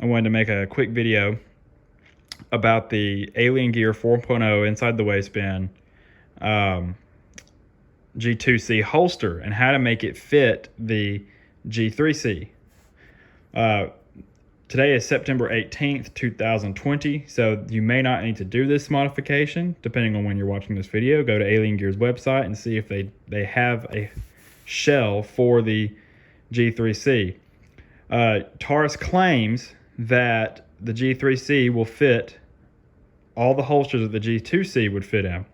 I wanted to make a quick video about the Alien Gear 4.0 inside the waistband G2C holster and how to make it fit the G3C. Today is September 18th, 2020, so you may not need to do this modification depending on when you're watching this video. Go to Alien Gear's website and see if they have a shell for the G3C. Taurus claims that the G3C will fit all the holsters that the G2C would fit in.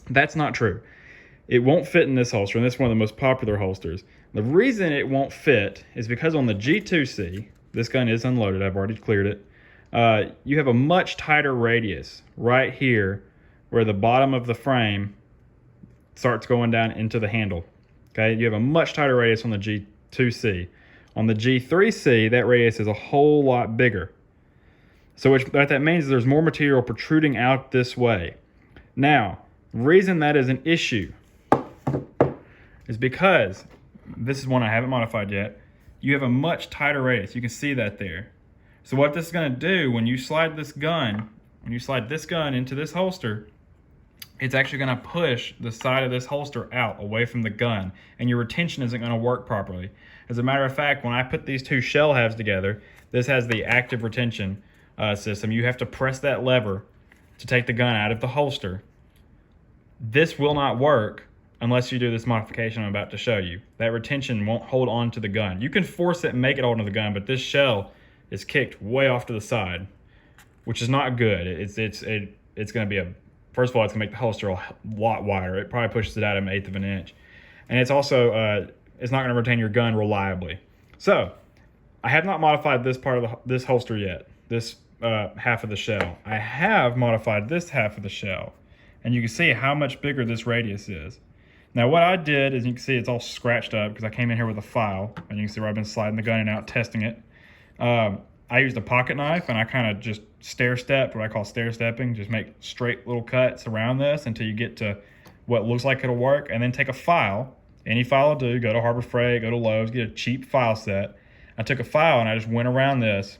That's not true. It won't fit in this holster, and this is one of the most popular holsters. The reason it won't fit is because on the G2C, this gun is unloaded, I've already cleared it, you have a much tighter radius right here where the bottom of the frame starts going down into the handle. Okay, you have a much tighter radius on the G2C. On the G3C, that radius is a whole lot bigger. So what that means is there's more material protruding out this way. Now, the reason that is an issue is because, this is one I haven't modified yet, you have a much tighter radius. You can see that there. So what this is going to do, when you slide this gun into this holster, it's actually going to push the side of this holster out away from the gun, and your retention isn't going to work properly. As a matter of fact, when I put these two shell halves together, this has the active retention system. You have to press that lever to take the gun out of the holster. This will not work unless you do this modification I'm about to show you. That retention won't hold on to the gun. You can force it and make it hold on to the gun, but this shell is kicked way off to the side, which is not good. It's going to be first of all, it's going to make the holster a lot wider. It probably pushes it out an 1/8 of an inch. And it's also, it's not going to retain your gun reliably. So, I have not modified this part of this holster yet, this half of the shell. I have modified this half of the shell, and you can see how much bigger this radius is. Now what I did is, you can see it's all scratched up because I came in here with a file, and you can see where I've been sliding the gun in and out, testing it. I used a pocket knife, and I kind of just stair-stepped, what I call stair-stepping, just make straight little cuts around this until you get to what looks like it'll work, and then take a file. Any file will do. Go to Harbor Freight, go to Lowe's, get a cheap file set. I took a file and I just went around this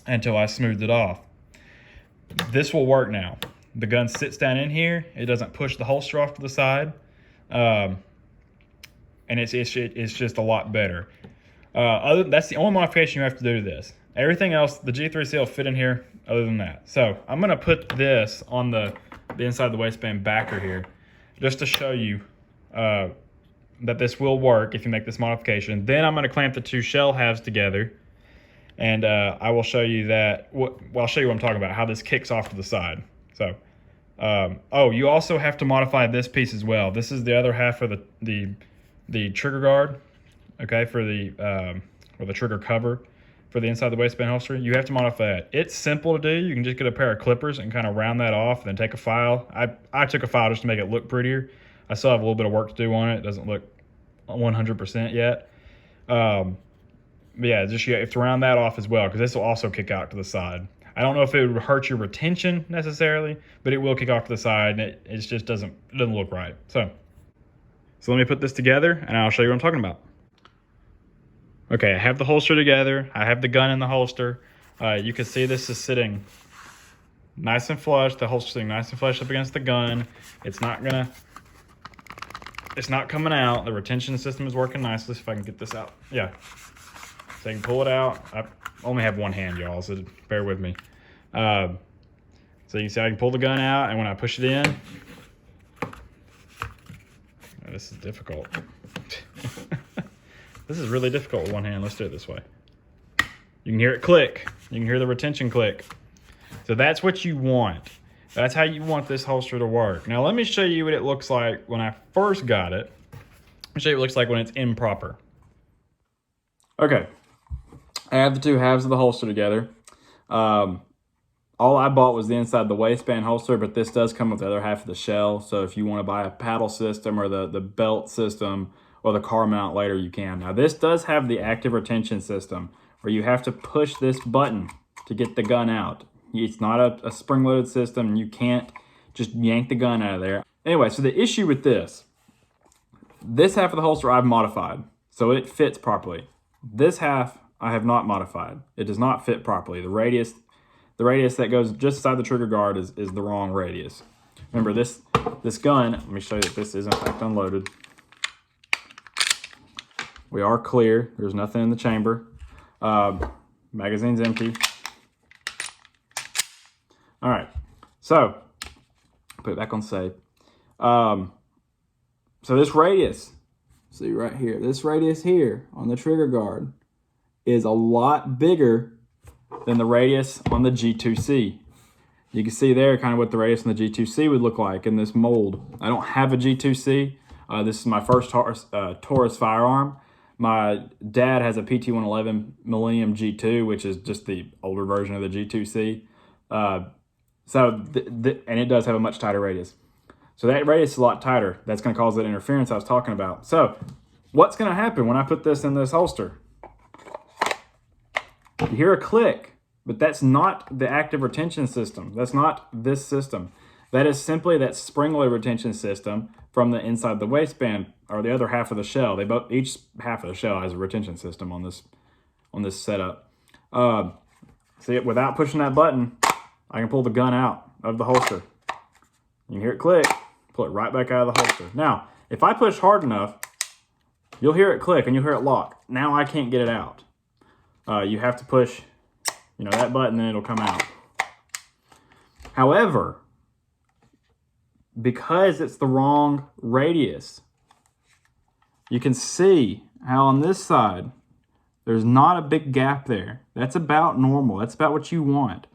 until I smoothed it off. This will work now. The gun sits down in here. It doesn't push the holster off to the side. And it's just a lot better. That's the only modification you have to do to this. Everything else, the G3C will fit in here other than that. So I'm going to put this on the inside of the waistband backer here just to show you that this will work if you make this modification. Then I'm going to clamp the two shell halves together, and I will show you that. I'll show you what I'm talking about, how this kicks off to the side. So, oh, you also have to modify this piece as well. This is the other half of the trigger guard, okay, for the or the trigger cover for the inside the waistband holster. You have to modify it. It's simple to do. You can just get a pair of clippers and kind of round that off, and then take a file. I took a file just to make it look prettier. I still have a little bit of work to do on it. It doesn't look 100% yet. But yeah, just you have to round that off as well, because this will also kick out to the side. I don't know if it would hurt your retention necessarily, but it will kick off to the side, and it just doesn't look right. So let me put this together, and I'll show you what I'm talking about. Okay, I have the holster together. I have the gun in the holster. You can see this is sitting nice and flush. The holster's sitting nice and flush up against the gun. It's not coming out. The retention system is working nicely. If I can get this out. Yeah. So I can pull it out. I only have one hand, y'all, so bear with me. So you can see I can pull the gun out, and when I push it in, this is difficult. This is really difficult with one hand. Let's do it this way. You can hear it click. You can hear the retention click. So that's what you want. That's how you want this holster to work. Now let me show you what it looks like when I first got it. Let me show you what it looks like when it's improper. Okay, I have the two halves of the holster together. All I bought was the inside of the waistband holster, but this does come with the other half of the shell. So if you want to buy a paddle system or the belt system or the car mount later, you can. Now this does have the active retention system where you have to push this button to get the gun out. It's not a spring-loaded system, and you can't just yank the gun out of there. Anyway, so the issue with this half of the holster I've modified, so it fits properly. This half I have not modified. It does not fit properly. The radius that goes just inside the trigger guard is the wrong radius. Remember this gun, let me show you that this is in fact unloaded. We are clear, there's nothing in the chamber. Magazine's empty. All right, so put it back on safe. So this radius, see right here, this radius here on the trigger guard is a lot bigger than the radius on the G2C. You can see there kind of what the radius on the G2C would look like in this mold. I don't have a G2C. This is my first Taurus firearm. My dad has a PT-111 Millennium G2, which is just the older version of the G2C. And it does have a much tighter radius. So that radius is a lot tighter. That's going to cause that interference I was talking about. So what's going to happen when I put this in this holster? You hear a click, but that's not the active retention system. That's not this system. That is simply that spring-loaded retention system from the inside the waistband, or the other half of the shell. Each half of the shell has a retention system on this setup. See, without pushing that button, I can pull the gun out of the holster. You can hear it click, pull it right back out of the holster. Now, if I push hard enough, you'll hear it click and you'll hear it lock. Now I can't get it out. You have to push, that button, then it'll come out. However, because it's the wrong radius, you can see how on this side, there's not a big gap there. That's about normal. That's about what you want.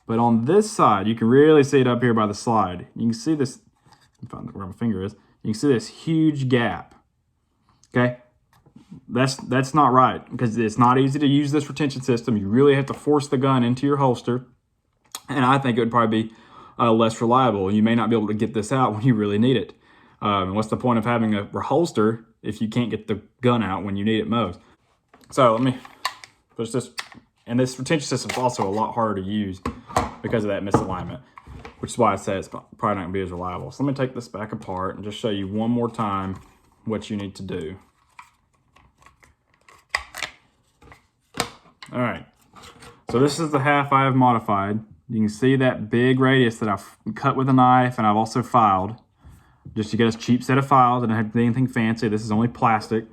But on this side, you can really see it up here by the slide. You can see this, find where my finger is. You can see this huge gap. Okay, that's not right, because it's not easy to use this retention system. You really have to force the gun into your holster, and I think it would probably be less reliable. You may not be able to get this out when you really need it. What's the point of having a holster if you can't get the gun out when you need it most? So let me push this, and this retention system is also a lot harder to use because of that misalignment, which is why I said it's probably not going to be as reliable. So let me take this back apart and just show you one more time what you need to do. All right, so this is the half I have modified. You can see that big radius that I've cut with a knife, and I've also filed, just to get a cheap set of files. I don't have anything fancy. This is only plastic.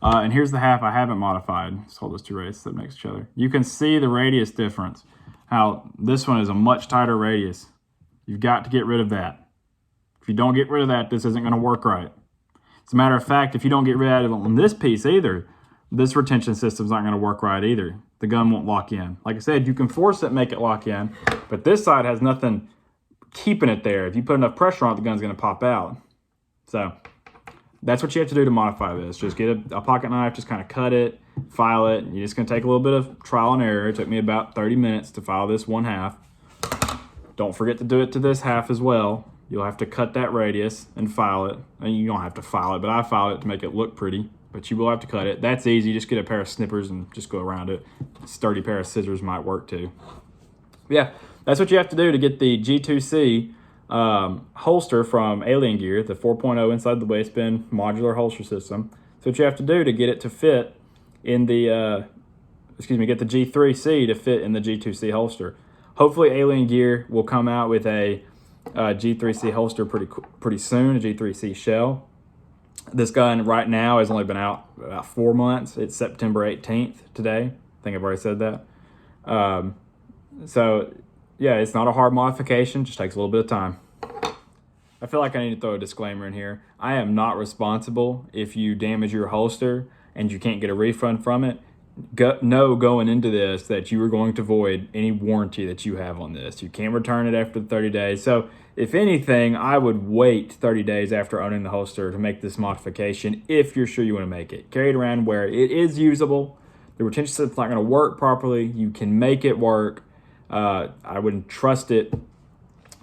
And here's the half I haven't modified. Let's hold those two radiuses up next to each other. You can see the radius difference, how this one is a much tighter radius. You've got to get rid of that. If you don't get rid of that, this isn't going to work right. As a matter of fact, if you don't get rid of it on this piece either, this retention system's not going to work right either. The gun won't lock in. Like I said, you can force it and make it lock in, but this side has nothing keeping it there. If you put enough pressure on it, the gun's going to pop out. So that's what you have to do to modify this. Just get a pocket knife, just kind of cut it, file it. You're just going to take a little bit of trial and error. It took me about 30 minutes to file this one half. Don't forget to do it to this half as well. You'll have to cut that radius and file it. And you don't have to file it, but I filed it to make it look pretty. But you will have to cut it. That's easy. Just get a pair of snippers and just go around it. A sturdy pair of scissors might work too. Yeah, that's what you have to do to get the G2C holster from Alien Gear, the 4.0 inside the waistband modular holster system. So what you have to do to get it to fit in the, get the G3C to fit in the G2C holster. Hopefully Alien Gear will come out with a G3C holster pretty soon, a G3C shell. This gun right now has only been out about 4 months. It's September 18th today. I think I've already said that. So yeah, it's not a hard modification, just takes a little bit of time. I feel like I need to throw a disclaimer in here. I am not responsible if you damage your holster and you can't get a refund from it. Know going into this that you are going to void any warranty that you have on this. You can't return it after 30 days. So if anything, I would wait 30 days after owning the holster to make this modification if you're sure you want to make it. Carry it around where it is usable. The retention system's not going to work properly. You can make it work. I wouldn't trust it.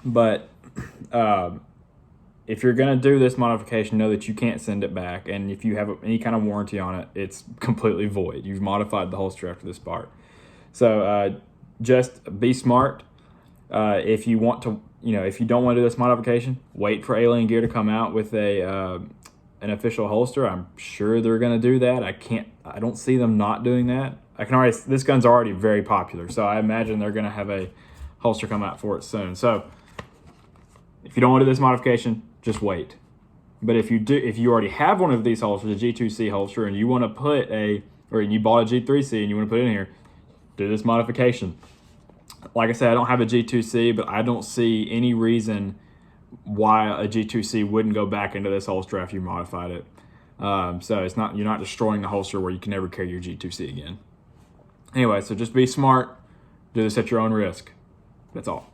But if you're going to do this modification, know that you can't send it back. And if you have any kind of warranty on it, it's completely void. You've modified the holster after this part. So just be smart. If you want to, if you don't want to do this modification, wait for Alien Gear to come out with an official holster. I'm sure they're going to do that. I don't see them not doing that. this gun's already very popular, so I imagine they're going to have a holster come out for it soon. So if you don't want to do this modification, just wait. But if you already have one of these holsters, a G2C holster, and you want to put or you bought a G3C and you want to put it in here, do this modification. Like I said, I don't have a G2C, but I don't see any reason why a G2C wouldn't go back into this holster after you modified it. So you're not destroying the holster where you can never carry your G2C again. Anyway, so just be smart. Do this at your own risk. That's all.